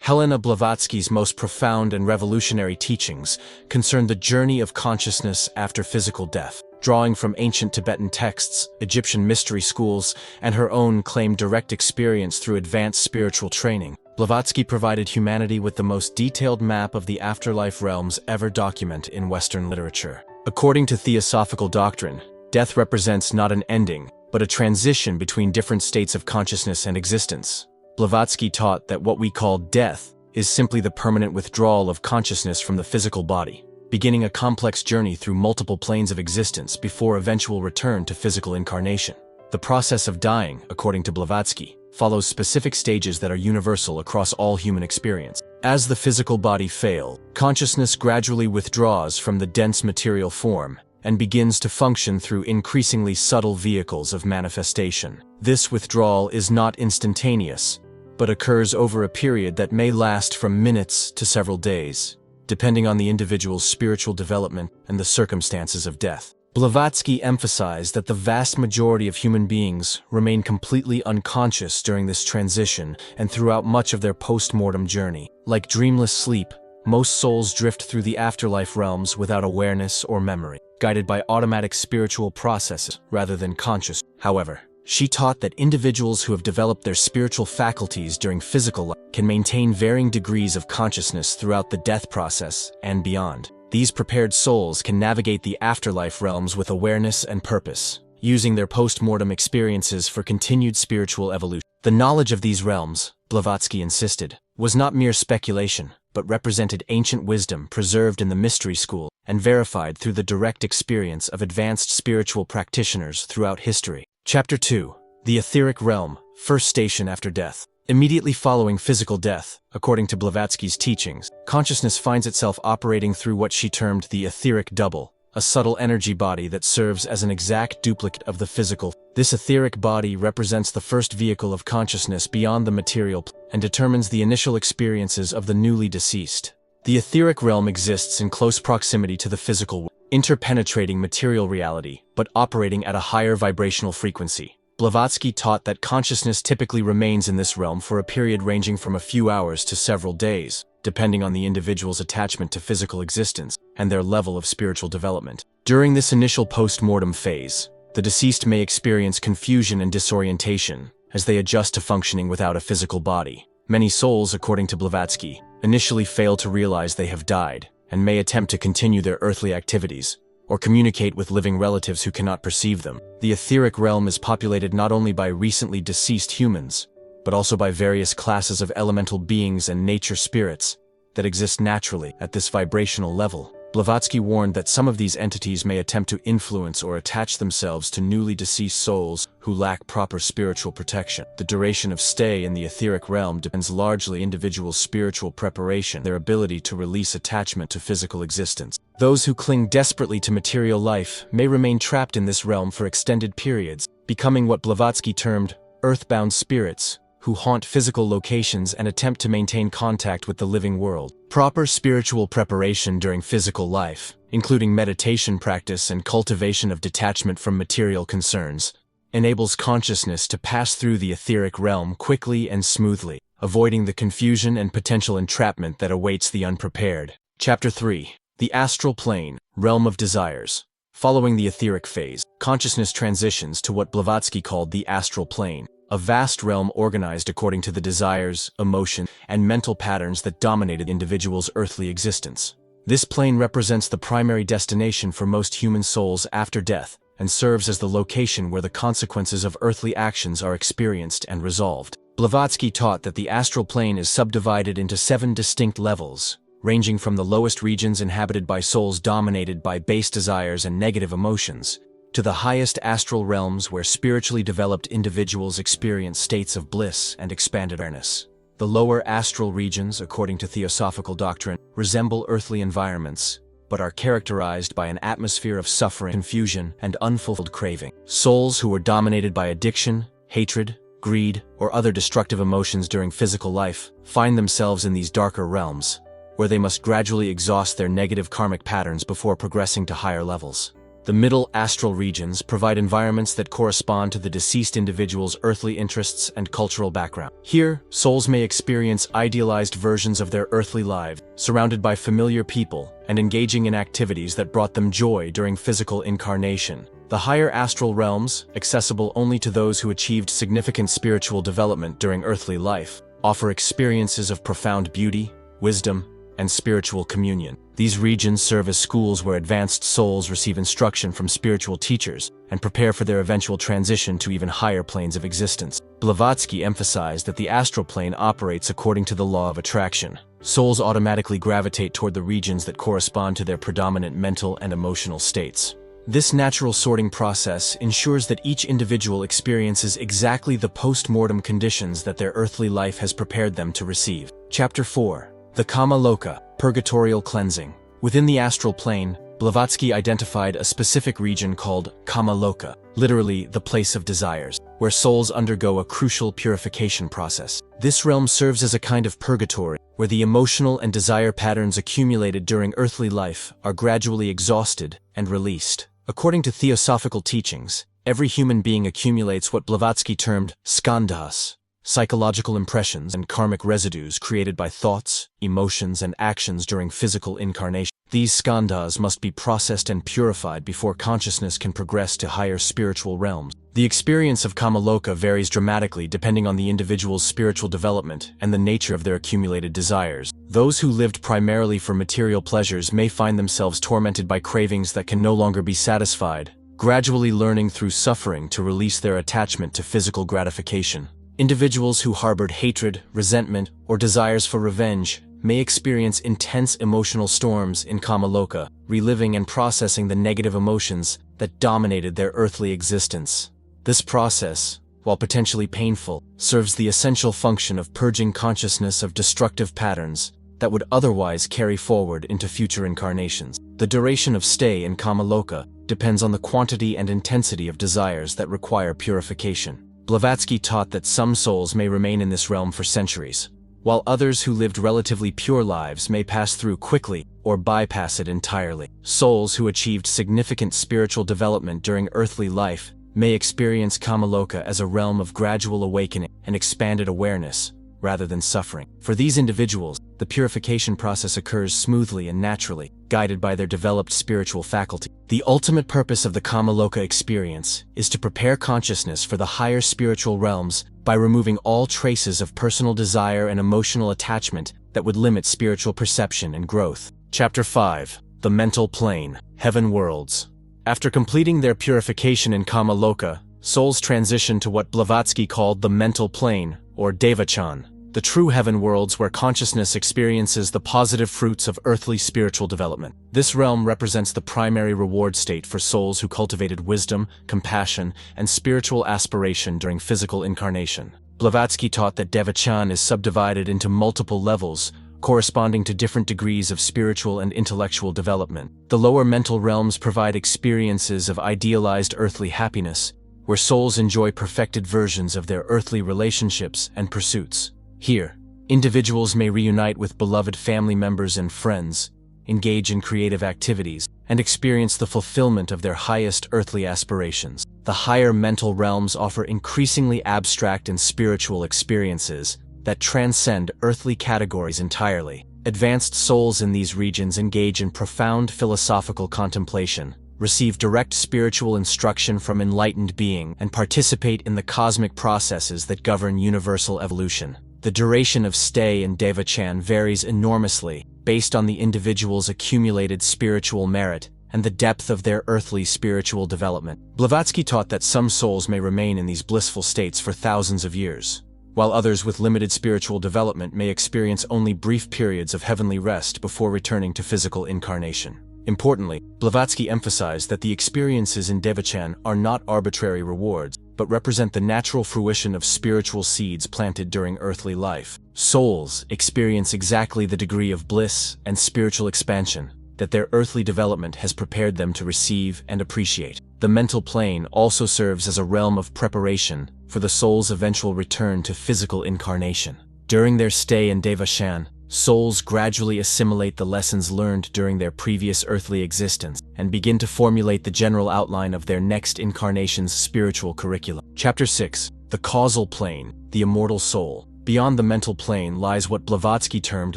Helena Blavatsky's most profound and revolutionary teachings concern the journey of consciousness after physical death. Drawing from ancient Tibetan texts, Egyptian mystery schools, and her own claimed direct experience through advanced spiritual training, Blavatsky provided humanity with the most detailed map of the afterlife realms ever documented in Western literature. According to theosophical doctrine, death represents not an ending, but a transition between different states of consciousness and existence. Blavatsky taught that what we call death is simply the permanent withdrawal of consciousness from the physical body, beginning a complex journey through multiple planes of existence before eventual return to physical incarnation. The process of dying, according to Blavatsky, follows specific stages that are universal across all human experience. As the physical body fails, consciousness gradually withdraws from the dense material form and begins to function through increasingly subtle vehicles of manifestation. This withdrawal is not instantaneous, but occurs over a period that may last from minutes to several days, depending on the individual's spiritual development and the circumstances of death. Blavatsky emphasized that the vast majority of human beings remain completely unconscious during this transition and throughout much of their post-mortem journey. Like dreamless sleep, most souls drift through the afterlife realms without awareness or memory, guided by automatic spiritual processes rather than conscious. However, she taught that individuals who have developed their spiritual faculties during physical life can maintain varying degrees of consciousness throughout the death process and beyond. These prepared souls can navigate the afterlife realms with awareness and purpose, using their post-mortem experiences for continued spiritual evolution. The knowledge of these realms, Blavatsky insisted, was not mere speculation, but represented ancient wisdom preserved in the mystery school and verified through the direct experience of advanced spiritual practitioners throughout history. Chapter 2. The Etheric Realm, First Station After Death. Immediately following physical death, according to Blavatsky's teachings, consciousness finds itself operating through what she termed the etheric double, a subtle energy body that serves as an exact duplicate of the physical. This etheric body represents the first vehicle of consciousness beyond the material plane and determines the initial experiences of the newly deceased. The etheric realm exists in close proximity to the physical world, interpenetrating material reality, but operating at a higher vibrational frequency. Blavatsky taught that consciousness typically remains in this realm for a period ranging from a few hours to several days, depending on the individual's attachment to physical existence and their level of spiritual development. During this initial post-mortem phase, the deceased may experience confusion and disorientation as they adjust to functioning without a physical body. Many souls, according to Blavatsky, initially fail to realize they have died and may attempt to continue their earthly activities or communicate with living relatives who cannot perceive them. The etheric realm is populated not only by recently deceased humans, but also by various classes of elemental beings and nature spirits that exist naturally at this vibrational level. Blavatsky warned that some of these entities may attempt to influence or attach themselves to newly deceased souls who lack proper spiritual protection. The duration of stay in the etheric realm depends largely on individuals' spiritual preparation, their ability to release attachment to physical existence. Those who cling desperately to material life may remain trapped in this realm for extended periods, becoming what Blavatsky termed earthbound spirits, who haunt physical locations and attempt to maintain contact with the living world. Proper spiritual preparation during physical life, including meditation practice and cultivation of detachment from material concerns, enables consciousness to pass through the etheric realm quickly and smoothly, avoiding the confusion and potential entrapment that awaits the unprepared. Chapter 3. The Astral Plane, Realm of Desires. Following the etheric phase, consciousness transitions to what Blavatsky called the astral plane, a vast realm organized according to the desires, emotions, and mental patterns that dominated the individual's earthly existence. This plane represents the primary destination for most human souls after death and serves as the location where the consequences of earthly actions are experienced and resolved. Blavatsky taught that the astral plane is subdivided into 7 distinct levels, ranging from the lowest regions inhabited by souls dominated by base desires and negative emotions, to the highest astral realms where spiritually developed individuals experience states of bliss and expanded awareness. The lower astral regions, according to theosophical doctrine, resemble earthly environments, but are characterized by an atmosphere of suffering, confusion, and unfulfilled craving. Souls who were dominated by addiction, hatred, greed, or other destructive emotions during physical life find themselves in these darker realms, where they must gradually exhaust their negative karmic patterns before progressing to higher levels. The middle astral regions provide environments that correspond to the deceased individual's earthly interests and cultural background. Here, souls may experience idealized versions of their earthly lives, surrounded by familiar people and engaging in activities that brought them joy during physical incarnation. The higher astral realms, accessible only to those who achieved significant spiritual development during earthly life, offer experiences of profound beauty, wisdom, and spiritual communion. These regions serve as schools where advanced souls receive instruction from spiritual teachers and prepare for their eventual transition to even higher planes of existence. Blavatsky emphasized that the astral plane operates according to the law of attraction. Souls automatically gravitate toward the regions that correspond to their predominant mental and emotional states. This natural sorting process ensures that each individual experiences exactly the post-mortem conditions that their earthly life has prepared them to receive. Chapter 4. The Kama Loka, Purgatorial Cleansing. Within the astral plane, Blavatsky identified a specific region called Kama Loka, literally the place of desires, where souls undergo a crucial purification process. This realm serves as a kind of purgatory, where the emotional and desire patterns accumulated during earthly life are gradually exhausted and released. According to theosophical teachings, every human being accumulates what Blavatsky termed skandhas, psychological impressions and karmic residues created by thoughts, emotions, and actions during physical incarnation. These skandhas must be processed and purified before consciousness can progress to higher spiritual realms. The experience of Kamaloka varies dramatically depending on the individual's spiritual development and the nature of their accumulated desires. Those who lived primarily for material pleasures may find themselves tormented by cravings that can no longer be satisfied, gradually learning through suffering to release their attachment to physical gratification. Individuals who harbored hatred, resentment, or desires for revenge may experience intense emotional storms in Kamaloka, reliving and processing the negative emotions that dominated their earthly existence. This process, while potentially painful, serves the essential function of purging consciousness of destructive patterns that would otherwise carry forward into future incarnations. The duration of stay in Kamaloka depends on the quantity and intensity of desires that require purification. Blavatsky taught that some souls may remain in this realm for centuries, while others who lived relatively pure lives may pass through quickly or bypass it entirely. Souls who achieved significant spiritual development during earthly life may experience Kamaloka as a realm of gradual awakening and expanded awareness, rather than suffering. For these individuals, the purification process occurs smoothly and naturally, guided by their developed spiritual faculty. The ultimate purpose of the Kamaloka experience is to prepare consciousness for the higher spiritual realms by removing all traces of personal desire and emotional attachment that would limit spiritual perception and growth. Chapter 5. The Mental Plane, Heaven Worlds. After completing their purification in Kamaloka, souls transition to what Blavatsky called the mental plane, or Devachan, the true heaven worlds where consciousness experiences the positive fruits of earthly spiritual development. This realm represents the primary reward state for souls who cultivated wisdom, compassion, and spiritual aspiration during physical incarnation. Blavatsky taught that Devachan is subdivided into multiple levels, corresponding to different degrees of spiritual and intellectual development. The lower mental realms provide experiences of idealized earthly happiness, where souls enjoy perfected versions of their earthly relationships and pursuits. Here, individuals may reunite with beloved family members and friends, engage in creative activities, and experience the fulfillment of their highest earthly aspirations. The higher mental realms offer increasingly abstract and spiritual experiences that transcend earthly categories entirely. Advanced souls in these regions engage in profound philosophical contemplation, receive direct spiritual instruction from enlightened beings, and participate in the cosmic processes that govern universal evolution. The duration of stay in Devachan varies enormously based on the individual's accumulated spiritual merit and the depth of their earthly spiritual development. Blavatsky taught that some souls may remain in these blissful states for thousands of years, while others with limited spiritual development may experience only brief periods of heavenly rest before returning to physical incarnation. Importantly, Blavatsky emphasized that the experiences in Devachan are not arbitrary rewards, but represent the natural fruition of spiritual seeds planted during earthly life. Souls experience exactly the degree of bliss and spiritual expansion that their earthly development has prepared them to receive and appreciate. The mental plane also serves as a realm of preparation for the soul's eventual return to physical incarnation. During their stay in Devachan, souls gradually assimilate the lessons learned during their previous earthly existence and begin to formulate the general outline of their next incarnation's spiritual curriculum. Chapter 6. The Causal Plane, the Immortal Soul. Beyond the mental plane lies what Blavatsky termed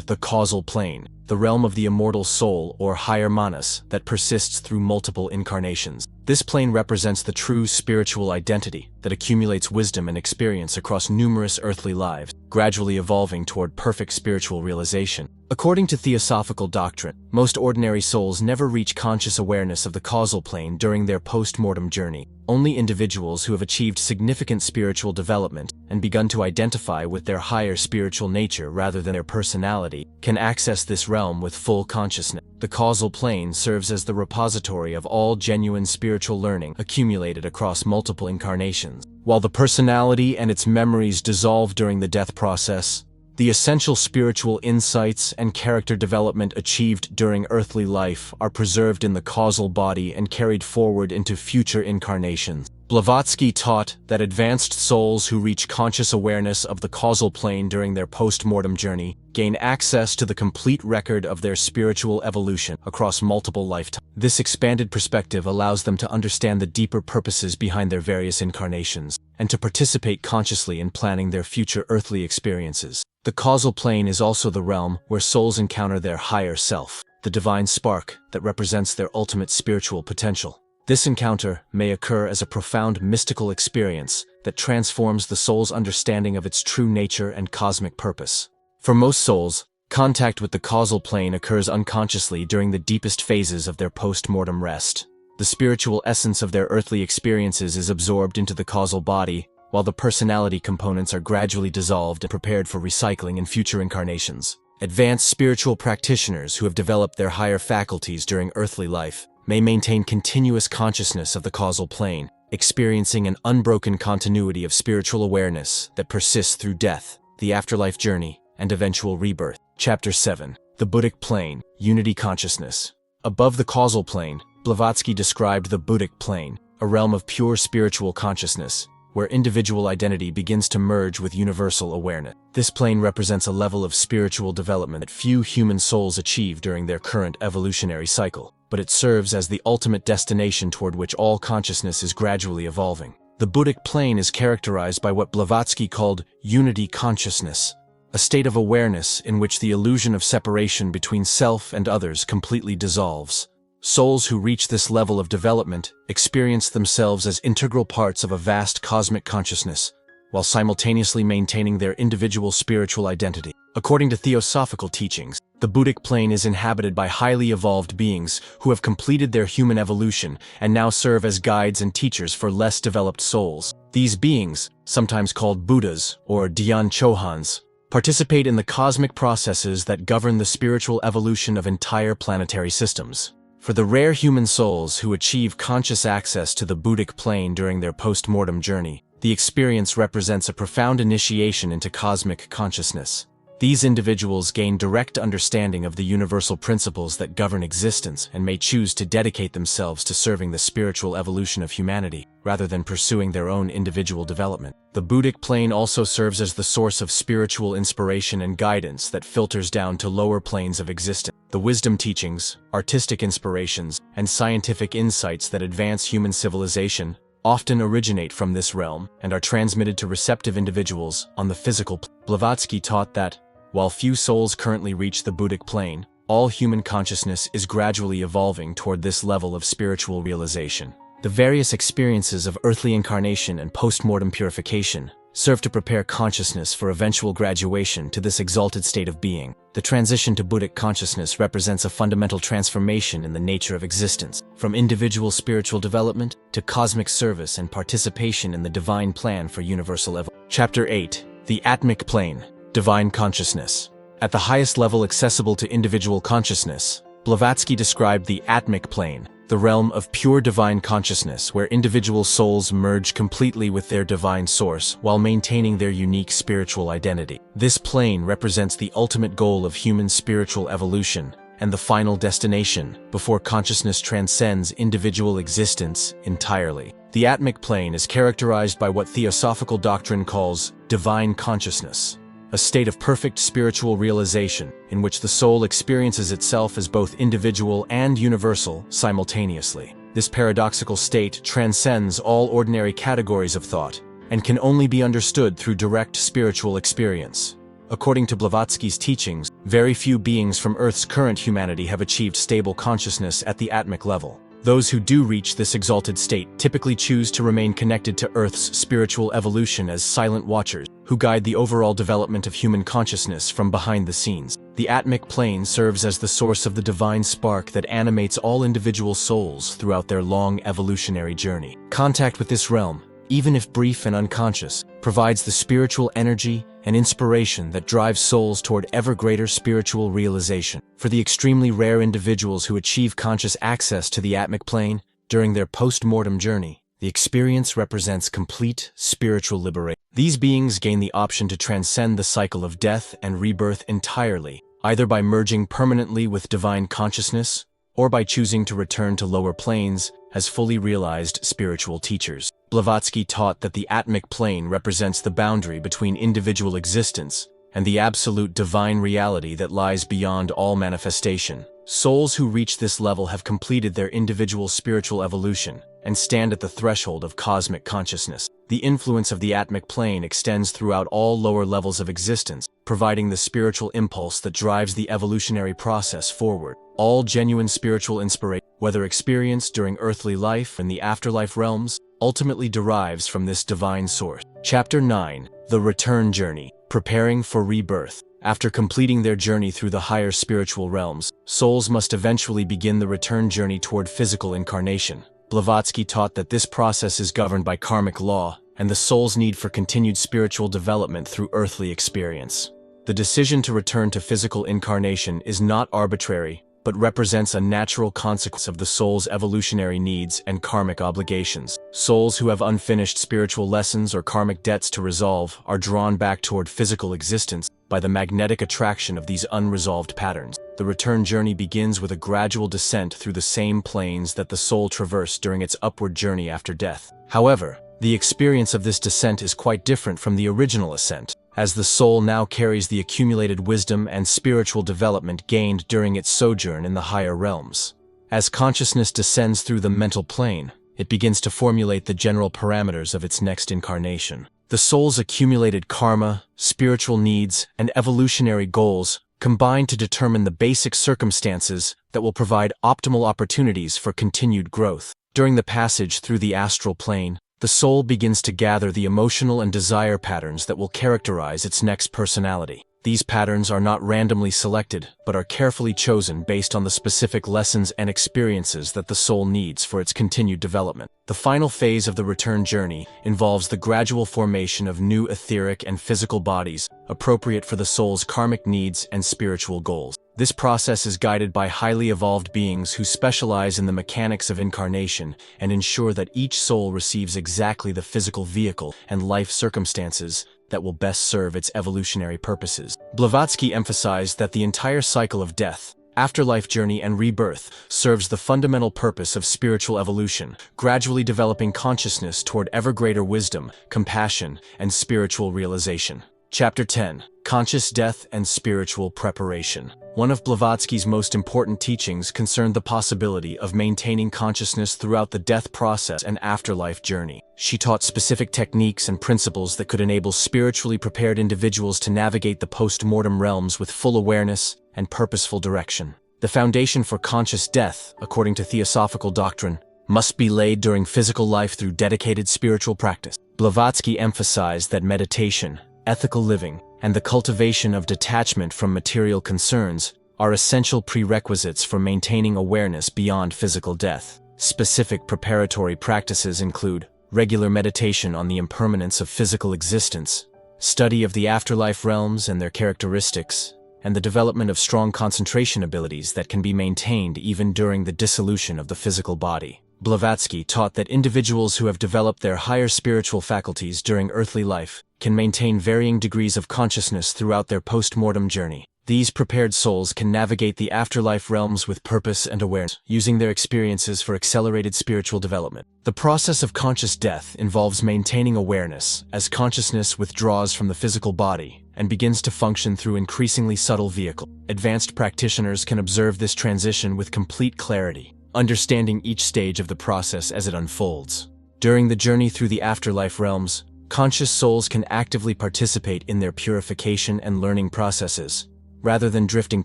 the causal plane, the realm of the immortal soul or higher manas that persists through multiple incarnations. This plane represents the true spiritual identity that accumulates wisdom and experience across numerous earthly lives, gradually evolving toward perfect spiritual realization. According to theosophical doctrine, most ordinary souls never reach conscious awareness of the causal plane during their post-mortem journey. Only individuals who have achieved significant spiritual development and begun to identify with their higher spiritual nature rather than their personality can access this realm with full consciousness. The causal plane serves as the repository of all genuine spiritual learning accumulated across multiple incarnations. While the personality and its memories dissolve during the death process, the essential spiritual insights and character development achieved during earthly life are preserved in the causal body and carried forward into future incarnations. Blavatsky taught that advanced souls who reach conscious awareness of the causal plane during their post-mortem journey gain access to the complete record of their spiritual evolution across multiple lifetimes. This expanded perspective allows them to understand the deeper purposes behind their various incarnations and to participate consciously in planning their future earthly experiences. The causal plane is also the realm where souls encounter their higher self, the divine spark that represents their ultimate spiritual potential. This encounter may occur as a profound mystical experience that transforms the soul's understanding of its true nature and cosmic purpose. For most souls, contact with the causal plane occurs unconsciously during the deepest phases of their post-mortem rest. The spiritual essence of their earthly experiences is absorbed into the causal body, while the personality components are gradually dissolved and prepared for recycling in future incarnations. Advanced spiritual practitioners who have developed their higher faculties during earthly life may maintain continuous consciousness of the causal plane, experiencing an unbroken continuity of spiritual awareness that persists through death, the afterlife journey, and eventual rebirth. Chapter 7. The Buddhic Plane, Unity Consciousness. Above the causal plane, Blavatsky described the Buddhic plane, a realm of pure spiritual consciousness, where individual identity begins to merge with universal awareness. This plane represents a level of spiritual development that few human souls achieve during their current evolutionary cycle, but it serves as the ultimate destination toward which all consciousness is gradually evolving. The Buddhic plane is characterized by what Blavatsky called unity consciousness, a state of awareness in which the illusion of separation between self and others completely dissolves. Souls who reach this level of development experience themselves as integral parts of a vast cosmic consciousness, while simultaneously maintaining their individual spiritual identity. According to theosophical teachings, the Buddhic plane is inhabited by highly evolved beings who have completed their human evolution and now serve as guides and teachers for less developed souls. These beings, sometimes called Buddhas or Dhyan Chohans, participate in the cosmic processes that govern the spiritual evolution of entire planetary systems. For the rare human souls who achieve conscious access to the Buddhic plane during their post-mortem journey, the experience represents a profound initiation into cosmic consciousness. These individuals gain direct understanding of the universal principles that govern existence and may choose to dedicate themselves to serving the spiritual evolution of humanity, rather than pursuing their own individual development. The Buddhic plane also serves as the source of spiritual inspiration and guidance that filters down to lower planes of existence. The wisdom teachings, artistic inspirations, and scientific insights that advance human civilization often originate from this realm and are transmitted to receptive individuals on the physical plane. Blavatsky taught that, while few souls currently reach the Buddhic plane, all human consciousness is gradually evolving toward this level of spiritual realization. The various experiences of earthly incarnation and post-mortem purification serve to prepare consciousness for eventual graduation to this exalted state of being. The transition to Buddhic consciousness represents a fundamental transformation in the nature of existence, from individual spiritual development to cosmic service and participation in the divine plan for universal evolution. Chapter 8. The Atmic Plane, Divine Consciousness. At the highest level accessible to individual consciousness, Blavatsky described the atmic plane, the realm of pure divine consciousness where individual souls merge completely with their divine source while maintaining their unique spiritual identity. This plane represents the ultimate goal of human spiritual evolution and the final destination before consciousness transcends individual existence entirely. The atmic plane is characterized by what theosophical doctrine calls divine consciousness, a state of perfect spiritual realization in which the soul experiences itself as both individual and universal simultaneously. This paradoxical state transcends all ordinary categories of thought and can only be understood through direct spiritual experience. According to Blavatsky's teachings, very few beings from Earth's current humanity have achieved stable consciousness at the atmic level. Those who do reach this exalted state typically choose to remain connected to Earth's spiritual evolution as silent watchers, who guide the overall development of human consciousness from behind the scenes. The atmic plane serves as the source of the divine spark that animates all individual souls throughout their long evolutionary journey. Contact with this realm, even if brief and unconscious, provides the spiritual energy and inspiration that drives souls toward ever greater spiritual realization. For the extremely rare individuals who achieve conscious access to the atmic plane during their post-mortem journey, the experience represents complete spiritual liberation. These beings gain the option to transcend the cycle of death and rebirth entirely, either by merging permanently with divine consciousness or by choosing to return to lower planes as fully realized spiritual teachers. Blavatsky taught that the atmic plane represents the boundary between individual existence and the absolute divine reality that lies beyond all manifestation. Souls who reach this level have completed their individual spiritual evolution and stand at the threshold of cosmic consciousness. The influence of the atmic plane extends throughout all lower levels of existence, providing the spiritual impulse that drives the evolutionary process forward. All genuine spiritual inspiration, whether experienced during earthly life and the afterlife realms, ultimately derives from this divine source. Chapter 9. The Return Journey. Preparing for Rebirth. After completing their journey through the higher spiritual realms, souls must eventually begin the return journey toward physical incarnation. Blavatsky taught that this process is governed by karmic law and the soul's need for continued spiritual development through earthly experience. The decision to return to physical incarnation is not arbitrary, but represents a natural consequence of the soul's evolutionary needs and karmic obligations. Souls who have unfinished spiritual lessons or karmic debts to resolve are drawn back toward physical existence by the magnetic attraction of these unresolved patterns. The return journey begins with a gradual descent through the same planes that the soul traversed during its upward journey after death. However, the experience of this descent is quite different from the original ascent, as the soul now carries the accumulated wisdom and spiritual development gained during its sojourn in the higher realms. As consciousness descends through the mental plane, it begins to formulate the general parameters of its next incarnation. The soul's accumulated karma, spiritual needs, and evolutionary goals combine to determine the basic circumstances that will provide optimal opportunities for continued growth. During the passage through the astral plane, the soul begins to gather the emotional and desire patterns that will characterize its next personality. These patterns are not randomly selected, but are carefully chosen based on the specific lessons and experiences that the soul needs for its continued development. The final phase of the return journey involves the gradual formation of new etheric and physical bodies, appropriate for the soul's karmic needs and spiritual goals. This process is guided by highly evolved beings who specialize in the mechanics of incarnation and ensure that each soul receives exactly the physical vehicle and life circumstances that will best serve its evolutionary purposes. Blavatsky emphasized that the entire cycle of death, afterlife journey, and rebirth serves the fundamental purpose of spiritual evolution, gradually developing consciousness toward ever greater wisdom, compassion, and spiritual realization. Chapter 10. Conscious Death and Spiritual Preparation. One of Blavatsky's most important teachings concerned the possibility of maintaining consciousness throughout the death process and afterlife journey. She taught specific techniques and principles that could enable spiritually prepared individuals to navigate the post-mortem realms with full awareness and purposeful direction. The foundation for conscious death, according to theosophical doctrine, must be laid during physical life through dedicated spiritual practice. Blavatsky emphasized that meditation, ethical living, and the cultivation of detachment from material concerns are essential prerequisites for maintaining awareness beyond physical death. Specific preparatory practices include regular meditation on the impermanence of physical existence, study of the afterlife realms and their characteristics, and the development of strong concentration abilities that can be maintained even during the dissolution of the physical body. Blavatsky taught that individuals who have developed their higher spiritual faculties during earthly life can maintain varying degrees of consciousness throughout their post-mortem journey. These prepared souls can navigate the afterlife realms with purpose and awareness, using their experiences for accelerated spiritual development. The process of conscious death involves maintaining awareness as consciousness withdraws from the physical body and begins to function through increasingly subtle vehicles. Advanced practitioners can observe this transition with complete clarity, understanding each stage of the process as it unfolds. During the journey through the afterlife realms, conscious souls can actively participate in their purification and learning processes. Rather than drifting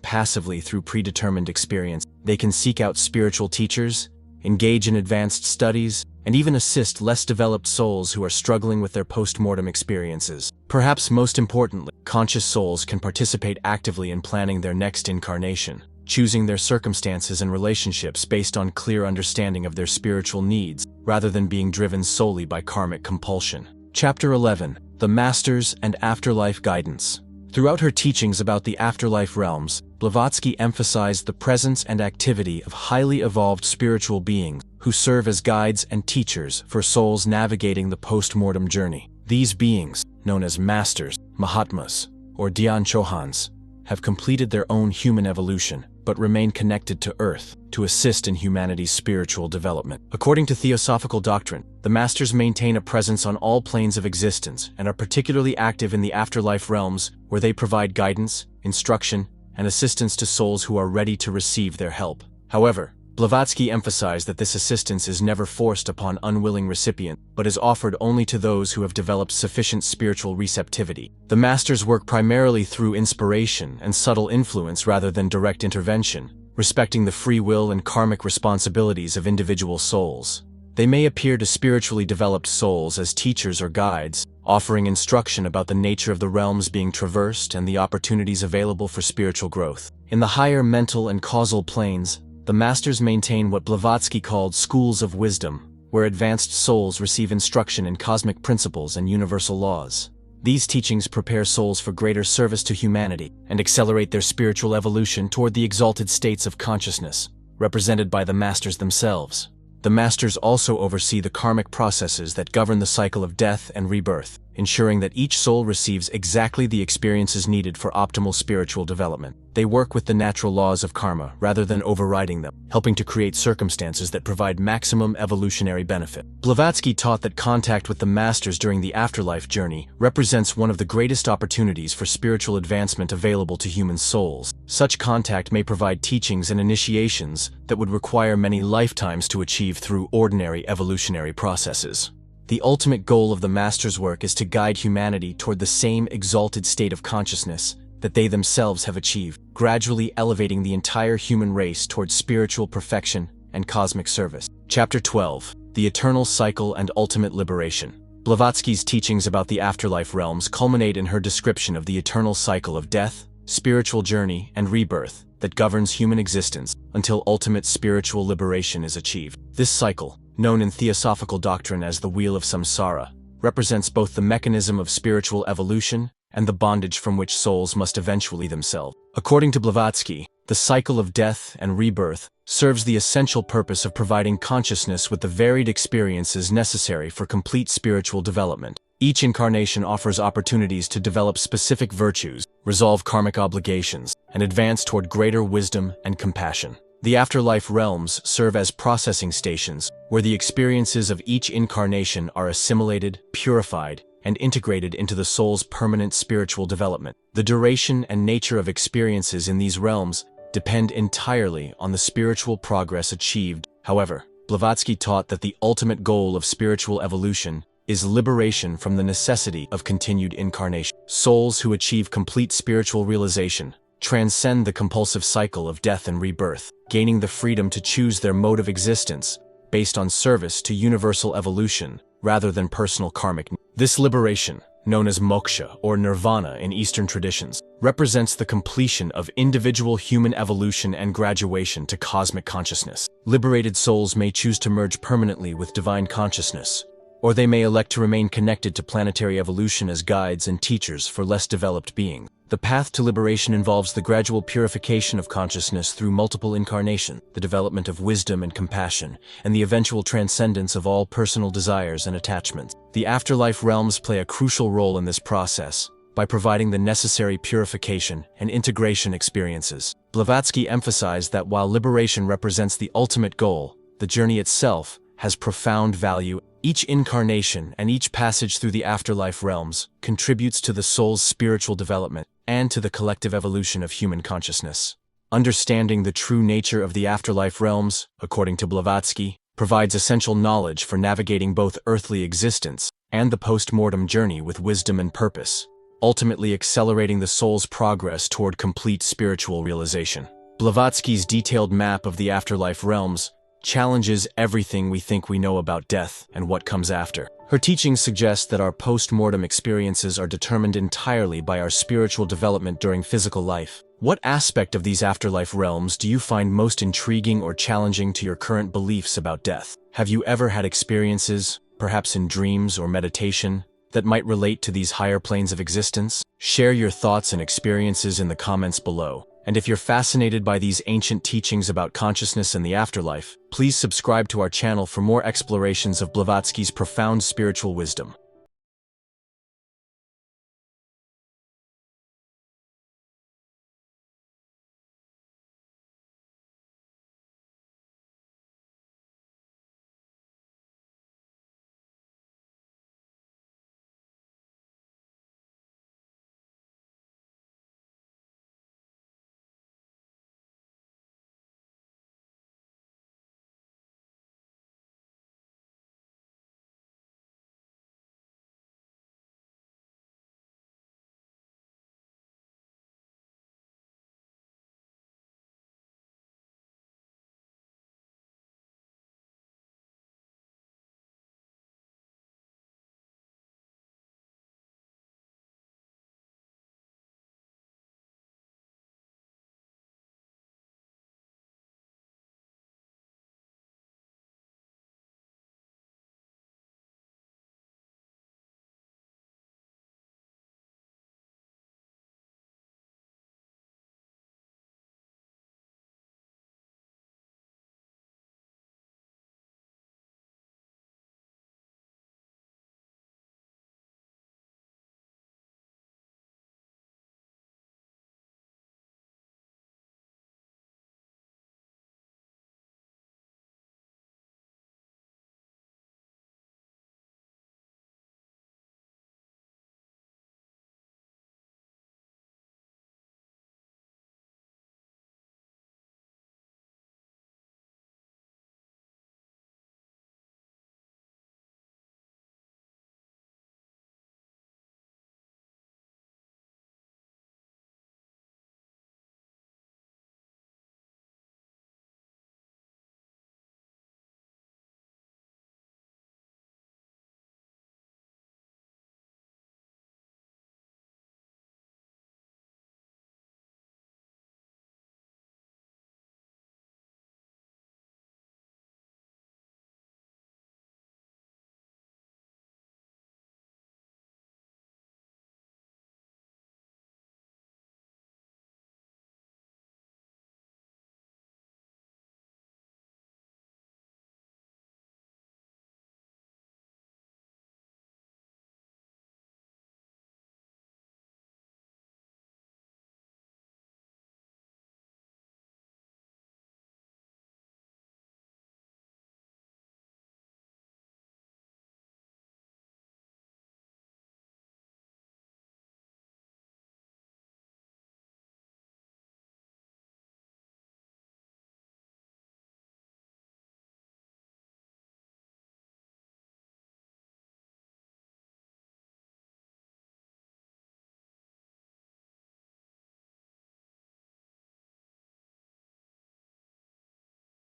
passively through predetermined experience, they can seek out spiritual teachers, engage in advanced studies, and even assist less developed souls who are struggling with their post-mortem experiences. Perhaps most importantly, conscious souls can participate actively in planning their next incarnation, choosing their circumstances and relationships based on clear understanding of their spiritual needs, rather than being driven solely by karmic compulsion. Chapter 11. The Masters and Afterlife Guidance. Throughout her teachings about the afterlife realms, Blavatsky emphasized the presence and activity of highly evolved spiritual beings who serve as guides and teachers for souls navigating the post-mortem journey. These beings, known as masters, Mahatmas, or Dhyan Chohans, have completed their own human evolution, but remain connected to Earth to assist in humanity's spiritual development. According to theosophical doctrine, the masters maintain a presence on all planes of existence and are particularly active in the afterlife realms, where they provide guidance, instruction, and assistance to souls who are ready to receive their help. However, Blavatsky emphasized that this assistance is never forced upon unwilling recipients, but is offered only to those who have developed sufficient spiritual receptivity. The masters work primarily through inspiration and subtle influence rather than direct intervention, respecting the free will and karmic responsibilities of individual souls. They may appear to spiritually developed souls as teachers or guides, offering instruction about the nature of the realms being traversed and the opportunities available for spiritual growth. In the higher mental and causal planes, the masters maintain what Blavatsky called schools of wisdom, where advanced souls receive instruction in cosmic principles and universal laws. These teachings prepare souls for greater service to humanity and accelerate their spiritual evolution toward the exalted states of consciousness, represented by the masters themselves. The masters also oversee the karmic processes that govern the cycle of death and rebirth, ensuring that each soul receives exactly the experiences needed for optimal spiritual development. They work with the natural laws of karma rather than overriding them, helping to create circumstances that provide maximum evolutionary benefit. Blavatsky taught that contact with the masters during the afterlife journey represents one of the greatest opportunities for spiritual advancement available to human souls. Such contact may provide teachings and initiations that would require many lifetimes to achieve through ordinary evolutionary processes. The ultimate goal of the Master's work is to guide humanity toward the same exalted state of consciousness that they themselves have achieved, gradually elevating the entire human race towards spiritual perfection and cosmic service. Chapter 12. The Eternal Cycle and Ultimate Liberation. Blavatsky's teachings about the afterlife realms culminate in her description of the eternal cycle of death, spiritual journey, and rebirth that governs human existence until ultimate spiritual liberation is achieved. This cycle, known in theosophical doctrine as the Wheel of Samsara, represents both the mechanism of spiritual evolution and the bondage from which souls must eventually themselves. According to Blavatsky, the cycle of death and rebirth serves the essential purpose of providing consciousness with the varied experiences necessary for complete spiritual development. Each incarnation offers opportunities to develop specific virtues, resolve karmic obligations, and advance toward greater wisdom and compassion. The afterlife realms serve as processing stations where the experiences of each incarnation are assimilated, purified, and integrated into the soul's permanent spiritual development. The duration and nature of experiences in these realms depend entirely on the spiritual progress achieved. However, Blavatsky taught that the ultimate goal of spiritual evolution is liberation from the necessity of continued incarnation. Souls who achieve complete spiritual realization transcend the compulsive cycle of death and rebirth, gaining the freedom to choose their mode of existence based on service to universal evolution rather than personal karmic. This liberation, known as moksha or nirvana in Eastern traditions, represents the completion of individual human evolution and graduation to cosmic consciousness. Liberated souls may choose to merge permanently with divine consciousness, or they may elect to remain connected to planetary evolution as guides and teachers for less developed beings. The path to liberation involves the gradual purification of consciousness through multiple incarnations, the development of wisdom and compassion, and the eventual transcendence of all personal desires and attachments. The afterlife realms play a crucial role in this process by providing the necessary purification and integration experiences. Blavatsky emphasized that while liberation represents the ultimate goal, the journey itself has profound value. Each incarnation and each passage through the afterlife realms contributes to the soul's spiritual development and to the collective evolution of human consciousness. Understanding the true nature of the afterlife realms, according to Blavatsky, provides essential knowledge for navigating both earthly existence and the post-mortem journey with wisdom and purpose, ultimately accelerating the soul's progress toward complete spiritual realization. Blavatsky's detailed map of the afterlife realms challenges everything we think we know about death and what comes after. Her teachings suggest that our post-mortem experiences are determined entirely by our spiritual development during physical life. What aspect of these afterlife realms do you find most intriguing or challenging to your current beliefs about death? Have you ever had experiences, perhaps in dreams or meditation, that might relate to these higher planes of existence? Share your thoughts and experiences in the comments below. And if you're fascinated by these ancient teachings about consciousness and the afterlife, please subscribe to our channel for more explorations of Blavatsky's profound spiritual wisdom.